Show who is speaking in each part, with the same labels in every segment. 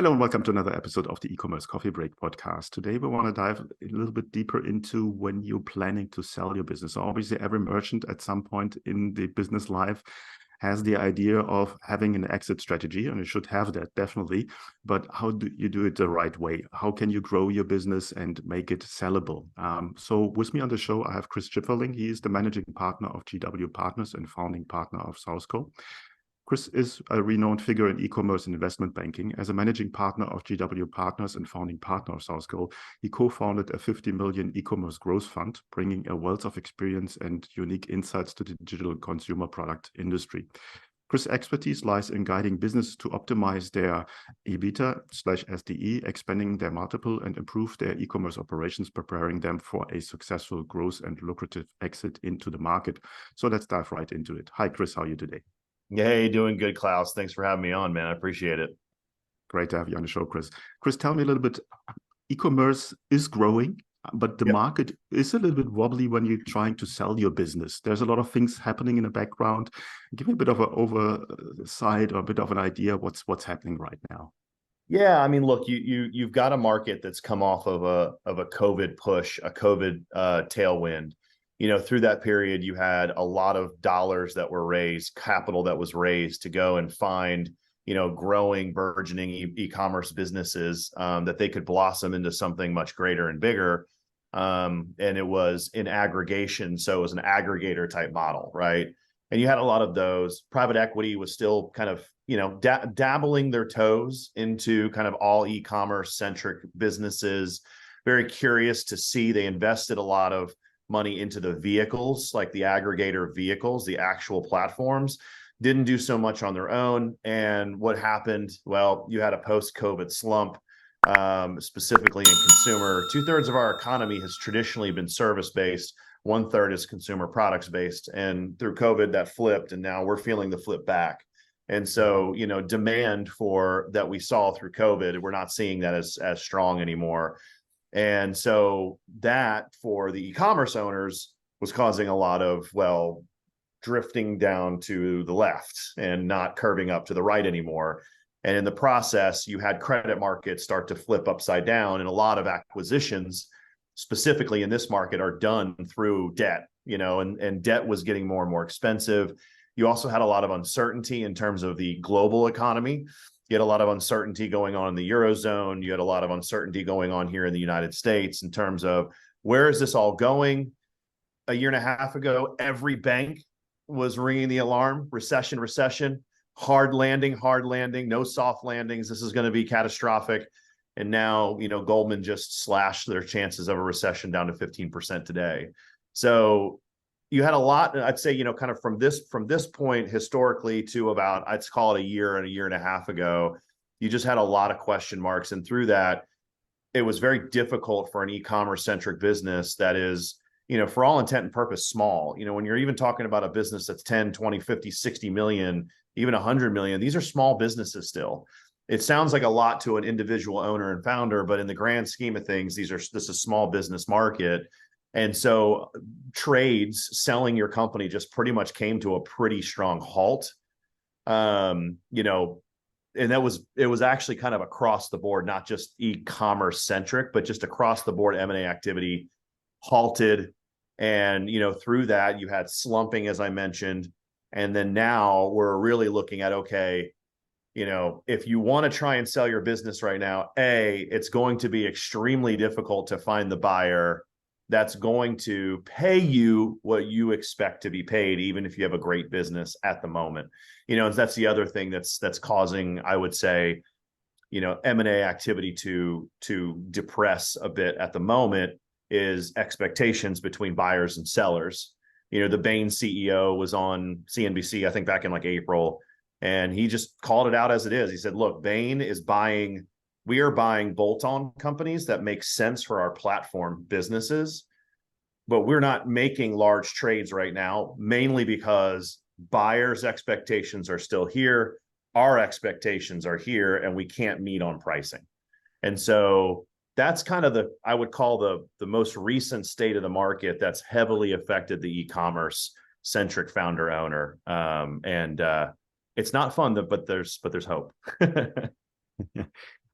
Speaker 1: Hello and welcome to another episode of the e-commerce coffee break podcast. Today we want to dive a little bit deeper into when you're planning to sell your business. So obviously every merchant at some point in the business life has the idea of having an exit strategy, and you should have that definitely. But how do you do it the right way? How can you grow your business and make it sellable? So with me on the show, I have Chris Shipferling. He is the managing partner of GW Partners and founding partner of Southco. Chris is a renowned figure in e-commerce and investment banking. As a managing partner of GW Partners and founding partner of Southco, he co-founded a 50 million e-commerce growth fund, bringing a wealth of experience and unique insights to the digital consumer product industry. Chris' expertise lies in guiding businesses to optimize their EBITDA/SDE, expanding their multiple, and improve their e-commerce operations, preparing them for a successful growth and lucrative exit into the market. So let's dive right into it. Hi, Chris. How are you today?
Speaker 2: Hey, doing good, Klaus. Thanks for having me on, man. I appreciate it.
Speaker 1: Great to have you on the show, Chris. Chris, tell me a little bit. E-commerce is growing, but the market is a little bit wobbly when you're trying to sell your business. There's a lot of things happening in the background. Give me a bit of an oversight or a bit of an idea what's happening right now.
Speaker 2: Yeah, I mean, look, you've got a market that's come off of a COVID push, a COVID tailwind. Through that period, you had a lot of dollars that were raised, capital that was raised to go and find, growing, burgeoning e-commerce businesses that they could blossom into something much greater and bigger. And it was in aggregation. So it was an aggregator type model, right? And you had a lot of those. Private equity was still kind of, dabbling their toes into kind of all e-commerce centric businesses. Very curious to see they invested a lot of money into the vehicles, like the aggregator vehicles, the actual platforms, didn't do so much on their own. And what happened? Well, you had a post-COVID slump, specifically in consumer. 2/3 of our economy has traditionally been service-based. 1/3 is consumer products-based. And through COVID, that flipped. And now we're feeling the flip back. And so, demand for that we saw through COVID, we're not seeing that as strong anymore. And so that for the e-commerce owners was causing a lot of, drifting down to the left and not curving up to the right anymore. And in the process, you had credit markets start to flip upside down, and a lot of acquisitions, specifically in this market, are done through debt, and debt was getting more and more expensive. You also had a lot of uncertainty in terms of the global economy. You had a lot of uncertainty going on in the Eurozone. You had a lot of uncertainty going on here in the United States in terms of where is this all going? A year and a half ago, every bank was ringing the alarm, recession, hard landing, no soft landings. This is going to be catastrophic. And now, Goldman just slashed their chances of a recession down to 15% today. So you had a lot, I'd say, kind of from this point historically to about, I'd call it a year and a half ago, you just had a lot of question marks. And through that, it was very difficult for an e-commerce centric business that is, for all intent and purpose, small. When you're even talking about a business that's 10, 20, 50, 60 million, even 100 million, these are small businesses still. It sounds like a lot to an individual owner and founder, but in the grand scheme of things, this is a small business market. And so trades, selling your company, just pretty much came to a pretty strong halt. And it was actually kind of across the board, not just e-commerce centric, but just across the board M&A activity halted. And, through that, you had slumping, as I mentioned. And then now we're really looking at, okay, if you want to try and sell your business right now, it's going to be extremely difficult to find the buyer that's going to pay you what you expect to be paid, even if you have a great business at the moment. That's the other thing that's causing, I would say, M&A activity to depress a bit at the moment is expectations between buyers and sellers. The Bain CEO was on CNBC, I think back in like April, and he just called it out as it is. He said, look, Bain is we are buying bolt-on companies that make sense for our platform businesses, but we're not making large trades right now, mainly because buyers' expectations are still here. Our expectations are here, and we can't meet on pricing. And so that's kind of I would call the most recent state of the market that's heavily affected the e-commerce centric founder owner. And it's not fun, but there's hope.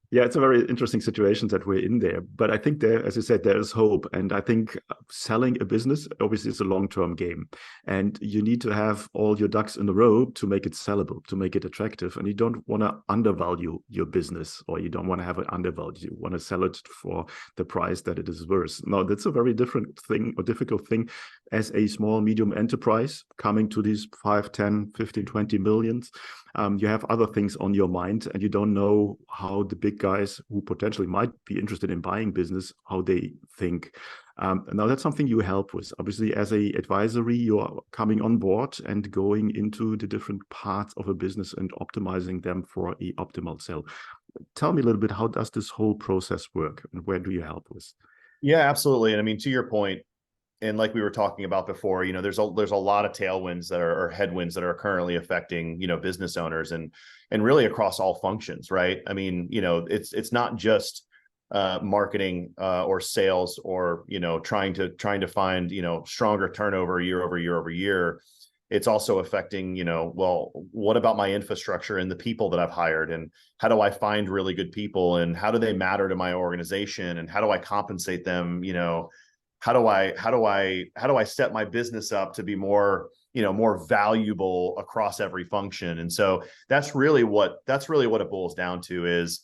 Speaker 1: Yeah, it's a very interesting situation that we're in there. But I think there, as you said, there is hope. And I think selling a business obviously is a long-term game. And you need to have all your ducks in a row to make it sellable, to make it attractive. And you don't want to undervalue your business, or you don't want to have it undervalued. You want to sell it for the price that it is worth. Now, that's a very different thing or difficult thing as a small, medium enterprise coming to these 5, 10, 15, 20 millions. You have other things on your mind, and you don't know how the big guys who potentially might be interested in buying business, how they think. Now that's something you help with. Obviously, as a advisory, you're coming on board and going into the different parts of a business and optimizing them for a optimal sale. Tell me a little bit, how does this whole process work, and where do you help with?
Speaker 2: Yeah, absolutely. And I mean, to your point, and like we were talking about before, there's a lot of tailwinds that are, or headwinds that are currently affecting, business owners and really across all functions, right? I mean, it's not just marketing or sales or, trying to find, stronger turnover year over year over year. It's also affecting, well, what about my infrastructure and the people that I've hired, and how do I find really good people, and how do they matter to my organization, and how do I compensate them? How do I set my business up to be more, more valuable across every function? And so that's really what it boils down to. Is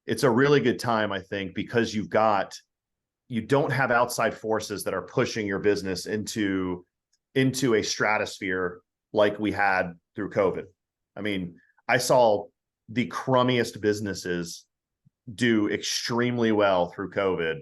Speaker 2: it's a really good time, I think, because you don't have outside forces that are pushing your business into a stratosphere like we had through COVID. I mean, I saw the crummiest businesses do extremely well through COVID.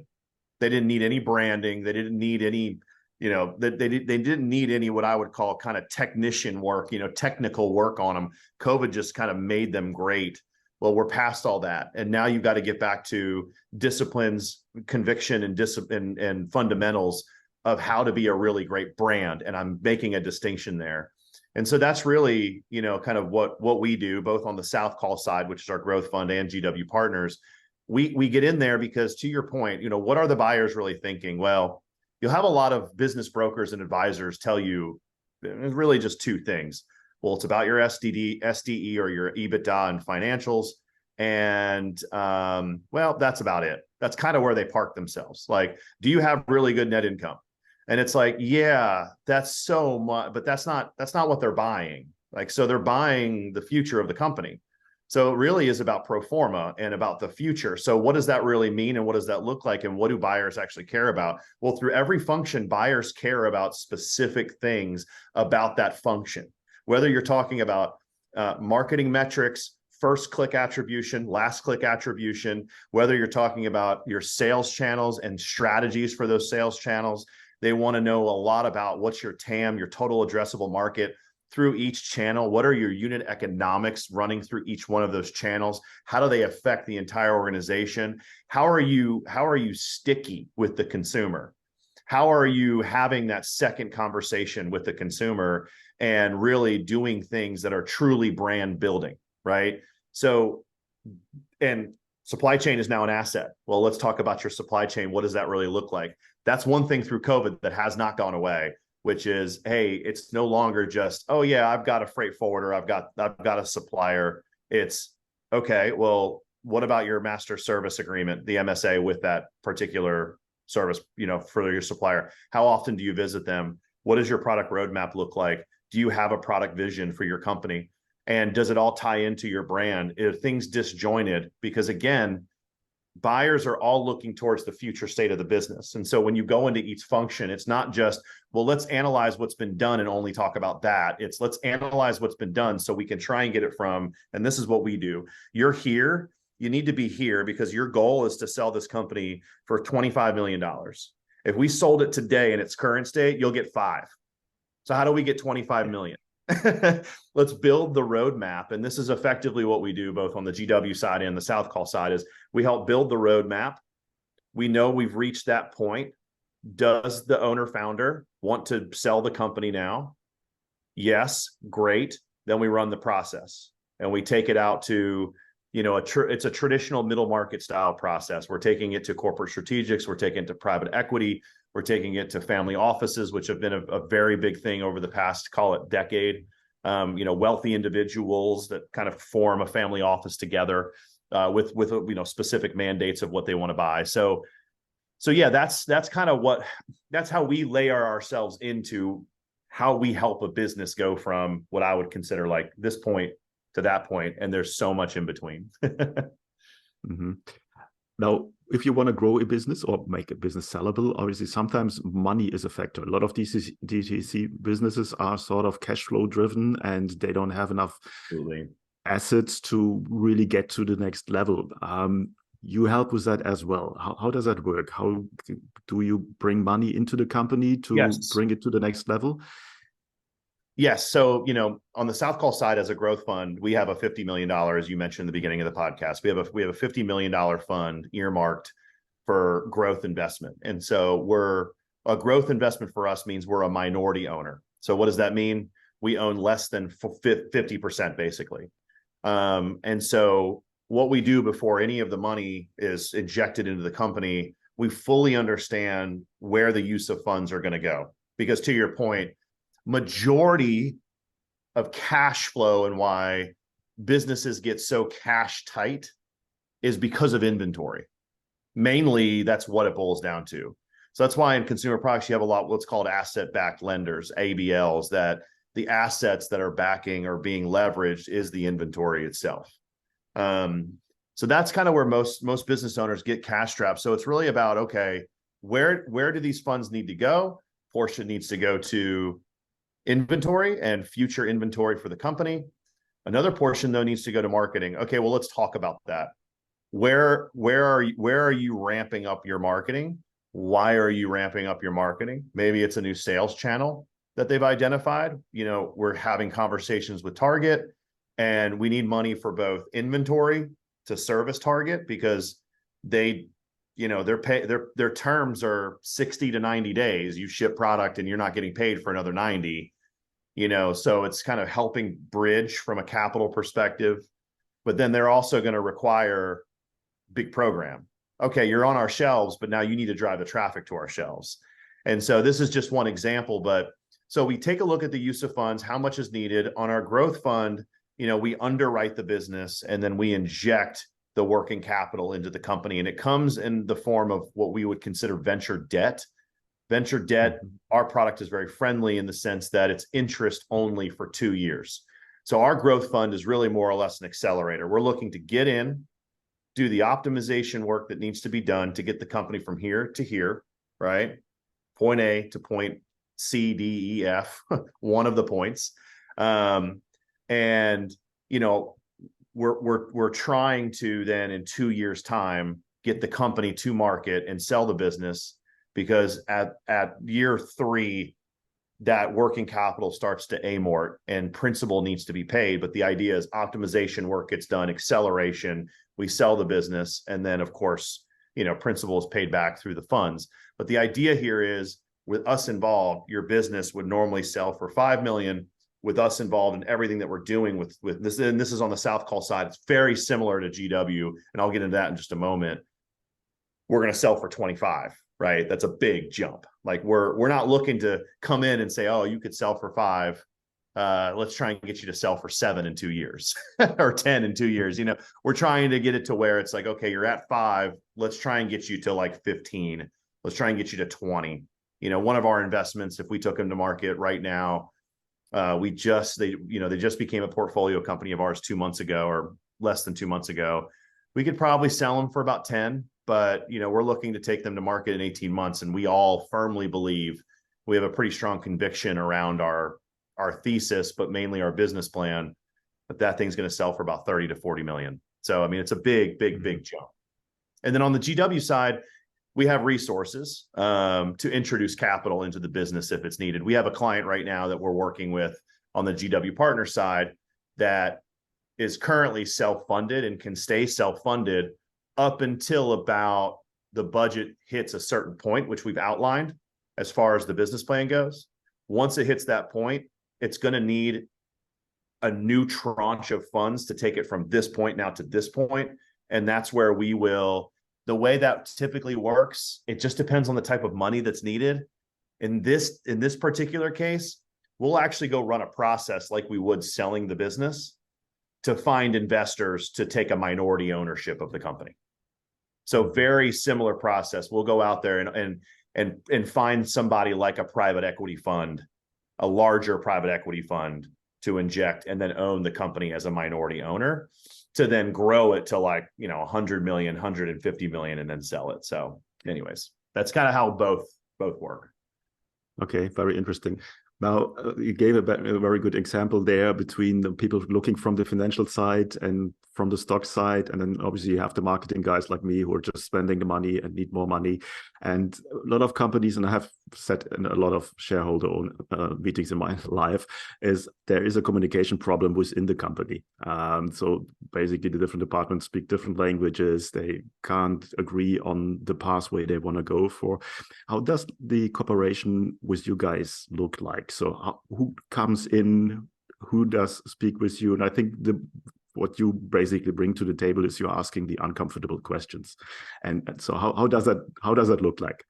Speaker 2: They didn't need any branding. They didn't need any, they didn't need any what I would call kind of technician work, technical work on them. COVID just kind of made them great. Well, we're past all that. And now you've got to get back to disciplines, conviction, and discipline and fundamentals of how to be a really great brand. And I'm making a distinction there. And so that's really, kind of what we do, both on the South Call side, which is our growth fund, and GW Partners. We get in there because, to your point, what are the buyers really thinking? Well, you'll have a lot of business brokers and advisors tell you it's really just two things. Well, it's about your SDE or your EBITDA and financials. And well, that's about it. That's kind of where they park themselves. Like, do you have really good net income? And it's like, yeah, that's so much, but that's not what they're buying. Like, so they're buying the future of the company. So it really is about pro forma and about the future. So what does that really mean, and what does that look like, and what do buyers actually care about? Well, through every function, buyers care about specific things about that function. Whether you're talking about marketing metrics, first click attribution, last click attribution, whether you're talking about your sales channels and strategies for those sales channels, they want to know a lot about what's your TAM, your total addressable market, through each channel. What are your unit economics running through each one of those channels? How do they affect the entire organization? How are you sticky with the consumer? How are you having that second conversation with the consumer and really doing things that are truly brand building, right? So, and supply chain is now an asset. Well, let's talk about your supply chain. What does that really look like? That's one thing through COVID that has not gone away, which is, hey, it's no longer just, oh yeah, I've got a freight forwarder, I've got a supplier. It's, okay, well, what about your master service agreement, the MSA with that particular service, for your supplier? How often do you visit them? What does your product roadmap look like? Do you have a product vision for your company? And does it all tie into your brand? Are things disjointed? Because again, buyers are all looking towards the future state of the business. And so when you go into each function, it's not just, well, let's analyze what's been done and only talk about that. It's, let's analyze what's been done so we can try and get it from, and this is what we do. You're here, you need to be here because your goal is to sell this company for $25 million. If we sold it today in its current state, you'll get 5. So how do we get 25 million? Let's build the roadmap. And this is effectively what we do both on the GW side and the South Call side, is we help build the roadmap. We know we've reached that point. Does the owner founder want to sell the company now? Yes, great. Then we run the process and we take it out to, it's a traditional middle market style process. We're taking it to corporate strategics. We're taking it to private equity. We're taking it to family offices, which have been a very big thing over the past, call it, decade. Wealthy individuals that kind of form a family office together. with specific mandates of what they want to buy. So yeah, that's kind of that's how we layer ourselves into how we help a business go from what I would consider like this point to that point, and there's so much in between.
Speaker 1: Mm-hmm. Now, if you want to grow a business or make a business sellable, obviously sometimes money is a factor. A lot of DTC businesses are sort of cash flow driven, and they don't have enough assets to really get to the next level. You help with that as well. How does that work? How do you bring money into the company to bring it to the next level?
Speaker 2: Yes. So, on the South Call side, as a growth fund, we have a $50 million, as you mentioned in the beginning of the podcast. We have a $50 million fund earmarked for growth investment. And so a growth investment for us means we're a minority owner. So what does that mean? We own less than 50%, basically. And so what we do before any of the money is injected into the company, we fully understand where the use of funds are going to go. Because to your point, majority of cash flow and why businesses get so cash tight is because of inventory. Mainly, that's what it boils down to. So that's why in consumer products, you have a lot what's called asset-backed lenders, ABLs, that the assets that are backing or being leveraged is the inventory itself. So that's kind of where most business owners get cash strapped. So it's really about, okay, where do these funds need to go? Portion needs to go to inventory and future inventory for the company. Another portion, though, needs to go to marketing. Okay, well, let's talk about that. Where are you ramping up your marketing? Why are you ramping up your marketing? Maybe it's a new sales channel that they've identified. We're having conversations with Target, and we need money for both inventory to service Target because their terms are 60 to 90 days. You ship product and you're not getting paid for another 90. So it's kind of helping bridge from a capital perspective, but then they're also going to require big program. Okay, you're on our shelves, but now you need to drive the traffic to our shelves. And so this is just one example, but so we take a look at the use of funds, how much is needed on our growth fund. We underwrite the business and then we inject the working capital into the company. And it comes in the form of what we would consider venture debt. Venture debt, our product is very friendly in the sense that it's interest only for 2 years. So our growth fund is really more or less an accelerator. We're looking to get in, do the optimization work that needs to be done to get the company from here to here, right? Point A to point C, D, E, F, one of the points. We're trying to then in 2 years' time get the company to market and sell the business, because at year 3, that working capital starts to amort and principal needs to be paid. But the idea is optimization work gets done, acceleration, we sell the business, and then of course, principal is paid back through the funds. But the idea here is, with us involved, your business would normally sell for $5 million. With us involved in everything that we're doing with this, and this is on the South Call side, it's very similar to GW, and I'll get into that in just a moment. We're going to sell for 25, right? That's a big jump. Like we're not looking to come in and say, oh, you could sell for 5. Let's try and get you to sell for 7 in 2 years or 10 in 2 years. We're trying to get it to where it's like, okay, you're at 5. Let's try and get you to like 15. Let's try and get you to 20. One of our investments, if we took them to market right now, they just became a portfolio company of ours 2 months ago, or less than 2 months ago. We could probably sell them for about 10, but we're looking to take them to market in 18 months. And we all firmly believe, we have a pretty strong conviction around our thesis, but mainly our business plan, that thing's going to sell for about 30 to 40 million. So, it's a big jump. And then on the GW side, we have resources to introduce capital into the business if it's needed. We have a client right now that we're working with on the GW partner side that is currently self-funded and can stay self-funded up until about the budget hits a certain point, which we've outlined as far as the business plan goes. Once it hits that point, it's going to need a new tranche of funds to take it from this point now to this point. And that's where we will, the way that typically works, it just depends on the type of money that's needed. In this particular case, we'll actually go run a process like we would selling the business to find investors to take a minority ownership of the company. So very similar process. We'll go out there and find somebody like a private equity fund, a larger private equity fund, to inject and then own the company as a minority owner, to then grow it to like, 100 million, 150 million, and then sell it. So anyways, that's kind of how both work.
Speaker 1: Okay, very interesting. Now, you gave a very good example there between the people looking from the financial side and from the stock side. And then obviously you have the marketing guys like me who are just spending the money and need more money. And a lot of companies, and I have said in a lot of shareholder meetings in my life, is there is a communication problem within the company. So basically the different departments speak different languages. They can't agree on the pathway they want to go for. How does the cooperation with you guys look like? So who comes in, who does speak with you? And I think what you basically bring to the table is you're asking the uncomfortable questions. And so how does that look like?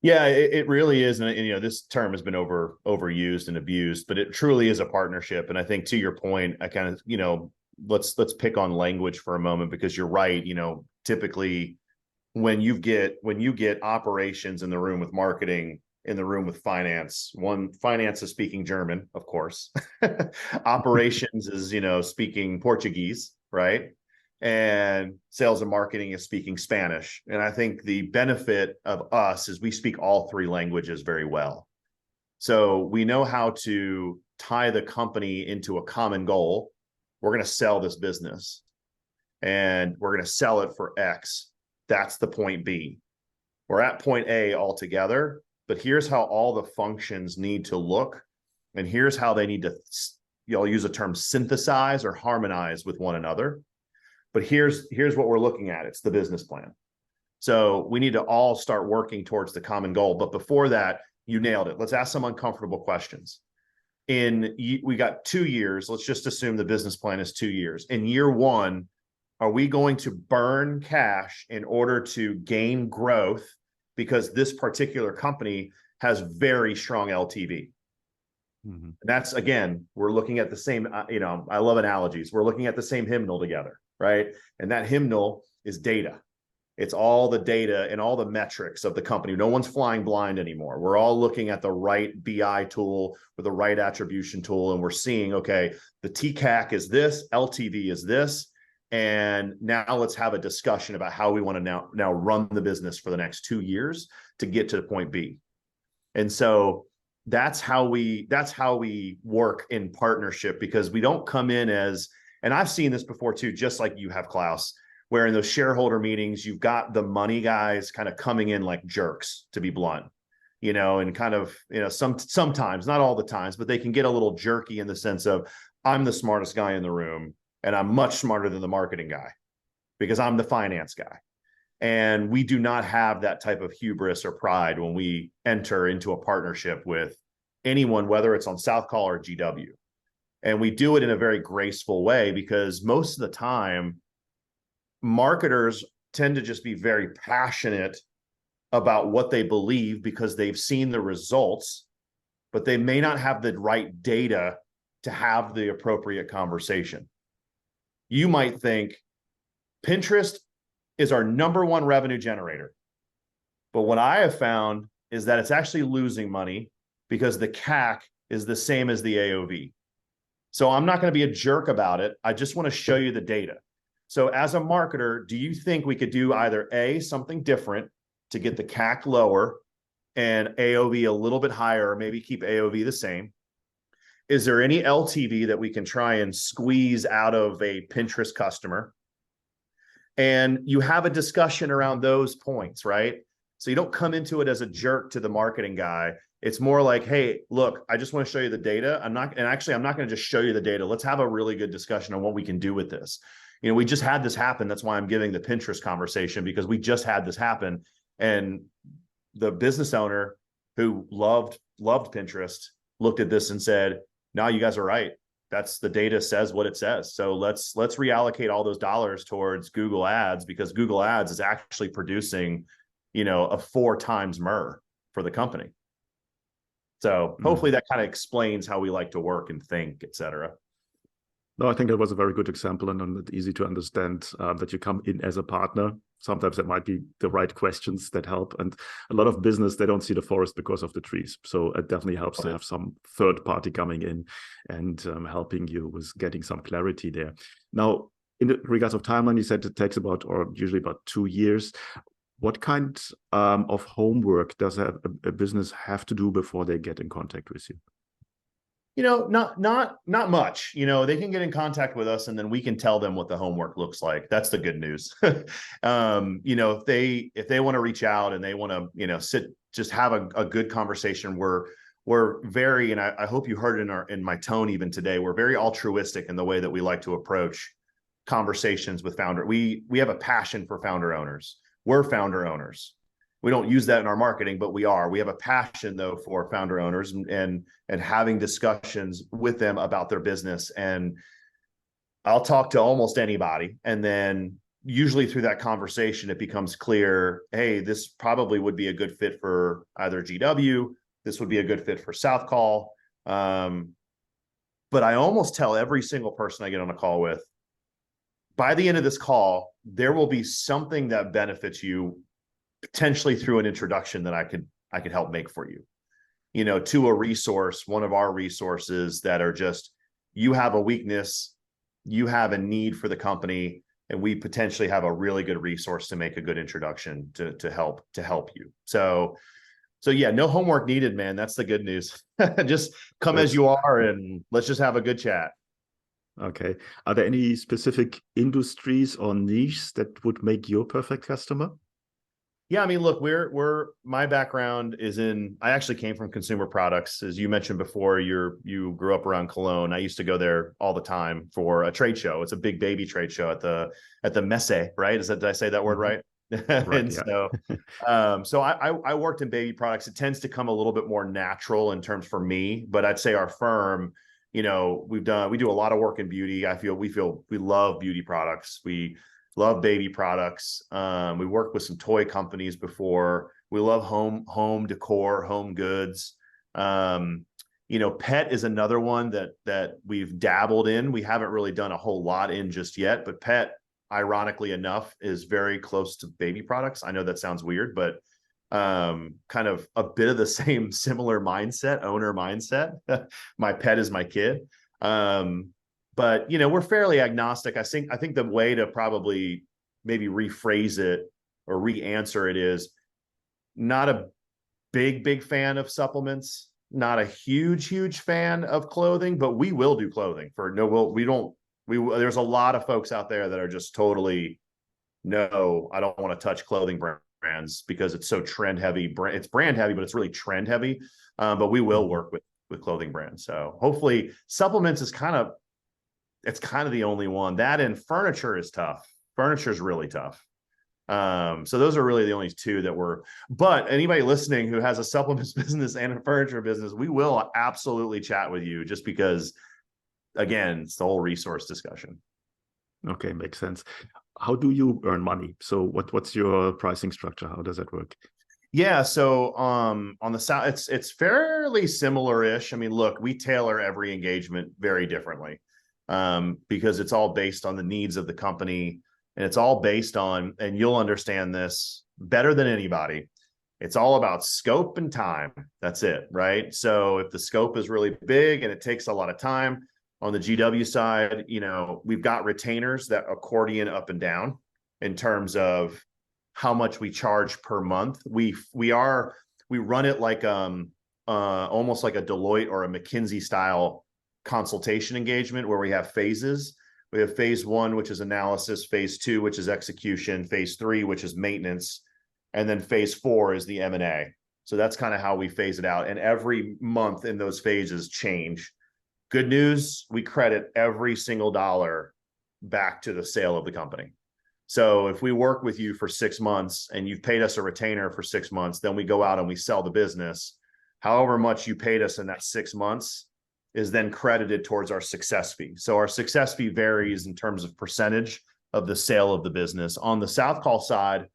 Speaker 2: Yeah, it really is. And this term has been overused and abused, but it truly is a partnership. And I think to your point, I kind of, let's pick on language for a moment, because you're right. Typically when you get operations in the room with marketing, in the room with finance, finance is speaking German, of course. Operations is, speaking Portuguese, right? And sales and marketing is speaking Spanish. And I think the benefit of us is we speak all three languages very well. So we know how to tie the company into a common goal. We're going to sell this business and we're going to sell it for X. That's the point B. We're at point A all together, but here's how all the functions need to look. And here's how they need to, I'll use a term, synthesize or harmonize with one another. But here's what we're looking at. It's the business plan. So we need to all start working towards the common goal. But before that, you nailed it. Let's ask some uncomfortable questions. We got 2 years. Let's just assume the business plan is 2 years. In year one, are we going to burn cash in order to gain growth because this particular company has very strong LTV? Mm-hmm. And that's, again, we're looking at the same, I love analogies. We're looking at the same hymnal together, right? And that hymnal is data. It's all the data and all the metrics of the company. No one's flying blind anymore. We're all looking at the right BI tool with the right attribution tool. And we're seeing, okay, the TCAC is this, LTV is this. And now let's have a discussion about how we want to now run the business for the next 2 years to get to point B. And so that's how we work in partnership, because we don't come in as, and I've seen this before too, just like you have, Klaus, where in those shareholder meetings, you've got the money guys kind of coming in like jerks, to be blunt, and kind of, sometimes, not all the times, but they can get a little jerky in the sense of, I'm the smartest guy in the room and I'm much smarter than the marketing guy because I'm the finance guy. And we do not have that type of hubris or pride when we enter into a partnership with anyone, whether it's on South Call or GW. And we do it in a very graceful way, because most of the time, marketers tend to just be very passionate about what they believe because they've seen the results, but they may not have the right data to have the appropriate conversation. You might think Pinterest is our #1 revenue generator. But what I have found is that it's actually losing money because the CAC is the same as the AOV. So I'm not going to be a jerk about it. I just want to show you the data. So as a marketer, do you think we could do either A, something different to get the CAC lower and AOV a little bit higher, or maybe keep AOV the same? Is there any LTV that we can try and squeeze out of a Pinterest customer? And you have a discussion around those points, right? So you don't come into it as a jerk to the marketing guy. It's more like, hey, look, I just want to show you the data. I'm not going to just show you the data. Let's have a really good discussion on what we can do with this. We just had this happen. That's why I'm giving the Pinterest conversation, because we just had this happen. And the business owner who loved Pinterest looked at this and said, no, you guys are right. That's, the data says what it says. So let's reallocate all those dollars towards Google Ads, because Google Ads is actually producing, a 4 times MER for the company. So hopefully that kind of explains how we like to work and think, et cetera.
Speaker 1: No, I think that was a very good example and easy to understand that you come in as a partner. Sometimes that might be the right questions that help. And a lot of business, they don't see the forest because of the trees. So it definitely helps to have some third party coming in and helping you with getting some clarity there. Now, in the regards of timeline, you said it takes about, or usually about 2 years. What kind of homework does a business have to do before they get in contact with you?
Speaker 2: Not much. They can get in contact with us and then we can tell them what the homework looks like. That's the good news. If they want to reach out and they want to, just have a good conversation, we're very, and I hope you heard it in my tone even today, we're very altruistic in the way that we like to approach conversations with founder. We have a passion for founder owners. We're founder owners. We don't use that in our marketing, but we have a passion though for founder owners and having discussions with them about their business. And I'll talk to almost anybody. And then usually through that conversation, it becomes clear, hey, this probably would be a good fit for either GW. This would be a good fit for South Call. But I almost tell every single person I get on a call with, by the end of this call, there will be something that benefits you potentially through an introduction that I could help make for you, to a resource, one of our resources that are just, you have a weakness, you have a need for the company, and we potentially have a really good resource to make a good introduction to help you. So yeah, no homework needed, man. That's the good news. Just come as you are and let's just have a good chat.
Speaker 1: Okay. Are there any specific industries or niches that would make your perfect customer?
Speaker 2: Yeah, I mean, look, my background is I actually came from consumer products. As you mentioned before, you grew up around Cologne. I used to go there all the time for a trade show. It's a big baby trade show at the Messe, right? Did I say that word right?
Speaker 1: Right,
Speaker 2: And
Speaker 1: yeah.
Speaker 2: so I worked in baby products. It tends to come a little bit more natural in terms for me, but I'd say our firm, we do a lot of work in beauty. We love beauty products. We love baby products. We worked with some toy companies before. We love home decor, home goods. Pet is another one that we've dabbled in. We haven't really done a whole lot in just yet, but pet, ironically enough, is very close to baby products. I know that sounds weird, but kind of a bit of the same similar mindset, owner mindset. My pet is my kid. But we're fairly agnostic. I think the way to probably maybe rephrase it or re-answer it is, not a big fan of supplements, not a huge fan of clothing, but we will do clothing there's a lot of folks out there that are just totally, no, I don't want to touch clothing brands because it's so trend heavy. It's brand heavy, but it's really trend heavy. But we will work with clothing brands. So hopefully supplements is kind of the only one. That and furniture is tough. Furniture is really tough. So those are really the only two but anybody listening who has a supplements business and a furniture business, we will absolutely chat with you, just because, again, it's the whole resource discussion.
Speaker 1: Okay, makes sense. How do you earn money? So what's your pricing structure? How does that work?
Speaker 2: Yeah, so on the side, it's fairly similar-ish. I mean, look, we tailor every engagement very differently. Because it's all based on the needs of the company, and it's all based on, and you'll understand this better than anybody, it's all about scope and time. That's it, right? So if the scope is really big and it takes a lot of time, on the GW side, we've got retainers that accordion up and down in terms of how much we charge per month. We run it like almost like a Deloitte or a McKinsey style consultation engagement, where we have phases. We have phase 1, which is analysis, phase 2, which is execution, phase 3, which is maintenance, and then phase 4 is the M&A. So that's kind of how we phase it out. And every month in those phases change. Good news, we credit every single dollar back to the sale of the company. So if we work with you for 6 months and you've paid us a retainer for 6 months, then we go out and we sell the business. However much you paid us in that 6 months is then credited towards our success fee. So our success fee varies in terms of percentage of the sale of the business. On the South Call side,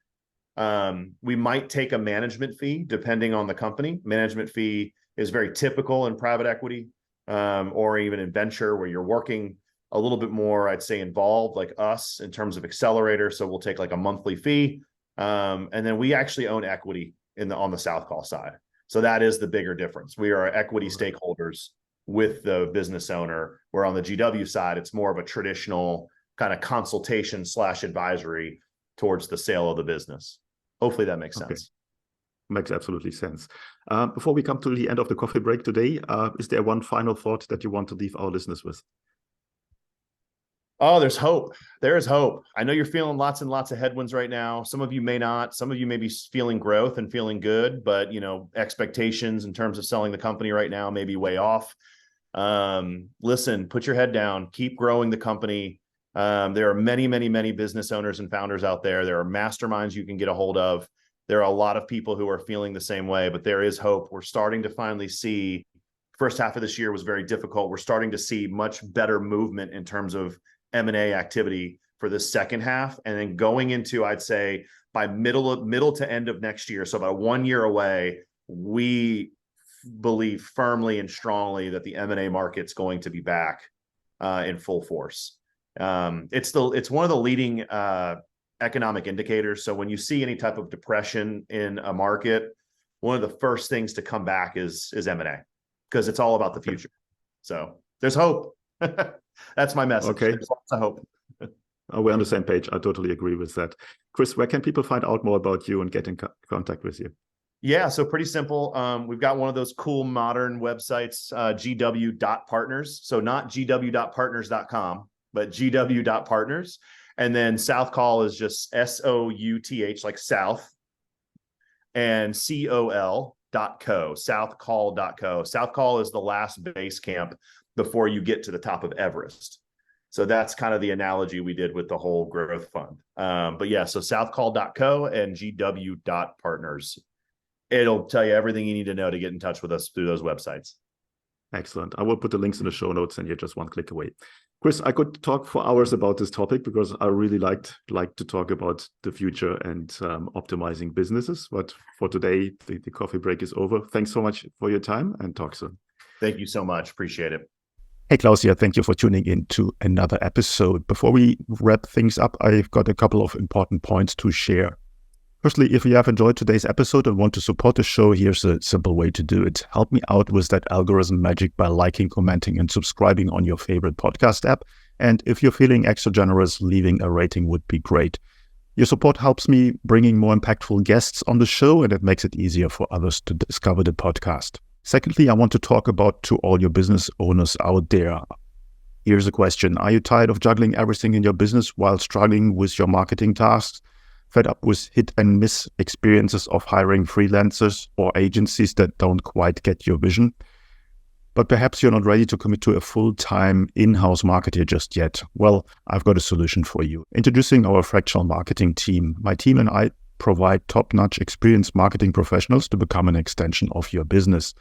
Speaker 2: we might take a management fee depending on the company. Management fee is very typical in private equity, or even in venture, where you're working a little bit more, I'd say, involved, like us, in terms of Accelerator. So we'll take like a monthly fee. And then we actually own equity on the South Call side. So that is the bigger difference. We are equity stakeholders with the business owner, where on the GW side, it's more of a traditional kind of consultation / advisory towards the sale of the business. Hopefully that makes sense.
Speaker 1: Makes absolutely sense. Before we come to the end of the coffee break today, is there one final thought that you want to leave our listeners with?
Speaker 2: Oh, there's hope. There is hope. I know you're feeling lots and lots of headwinds right now. Some of you may not. Some of you may be feeling growth and feeling good, but expectations in terms of selling the company right now may be way off. Listen, put your head down. Keep growing the company. There are many, many, many business owners and founders out there. There are masterminds you can get a hold of. There are a lot of people who are feeling the same way, but there is hope. We're starting to finally see, first half of this year was very difficult. We're starting to see much better movement in terms of M&A activity for the second half. And then going into, I'd say, by middle to end of next year, so about 1 year away, we believe firmly and strongly that the M&A market's going to be back in full force. It's one of the leading economic indicators. So when you see any type of depression in a market, one of the first things to come back is M&A, because it's all about the future. So there's hope. That's my message.
Speaker 1: Okay.
Speaker 2: There's lots of hope.
Speaker 1: We're on the same page. I totally agree with that. Chris, where can people find out more about you and get in contact with you?
Speaker 2: Yeah, so pretty simple. We've got one of those cool modern websites, gw.partners. So not gw.partners.com, but gw.partners. And then South Call is just SOUTH, like South, and COL.co, southcall.co. South Call is the last base camp before you get to the top of Everest. So that's kind of the analogy we did with the whole growth fund. But yeah, so southcall.co and gw.partners. It'll tell you everything you need to know to get in touch with us through those websites.
Speaker 1: Excellent. I will put the links in the show notes and you're just one click away. Chris, I could talk for hours about this topic because I really like to talk about the future and optimizing businesses. But for today, the coffee break is over. Thanks so much for your time and talk soon.
Speaker 2: Thank you so much. Appreciate it.
Speaker 1: Hey, Klaus here. Thank you for tuning in to another episode. Before we wrap things up, I've got a couple of important points to share. Firstly, if you have enjoyed today's episode and want to support the show, here's a simple way to do it. Help me out with that algorithm magic by liking, commenting, and subscribing on your favorite podcast app. And if you're feeling extra generous, leaving a rating would be great. Your support helps me bringing more impactful guests on the show, and it makes it easier for others to discover the podcast. Secondly, I want to talk about to all your business owners out there. Here's a question. Are you tired of juggling everything in your business while struggling with your marketing tasks? Fed up with hit and miss experiences of hiring freelancers or agencies that don't quite get your vision? But perhaps you're not ready to commit to a full-time in-house marketer just yet. Well, I've got a solution for you. Introducing our fractional marketing team. My team and I provide top-notch experienced marketing professionals to become an extension of your business.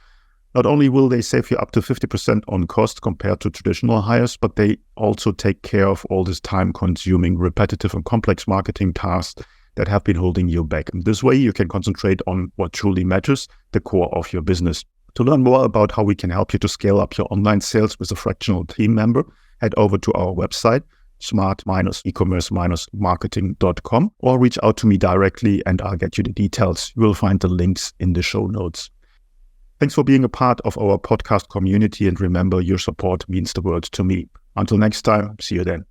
Speaker 1: Not only will they save you up to 50% on cost compared to traditional hires, but they also take care of all this time-consuming, repetitive and complex marketing tasks that have been holding you back. And this way, you can concentrate on what truly matters, the core of your business. To learn more about how we can help you to scale up your online sales with a fractional team member, head over to our website, smart-ecommerce-marketing.com, or reach out to me directly and I'll get you the details. You will find the links in the show notes. Thanks for being a part of our podcast community, and remember, your support means the world to me. Until next time, see you then.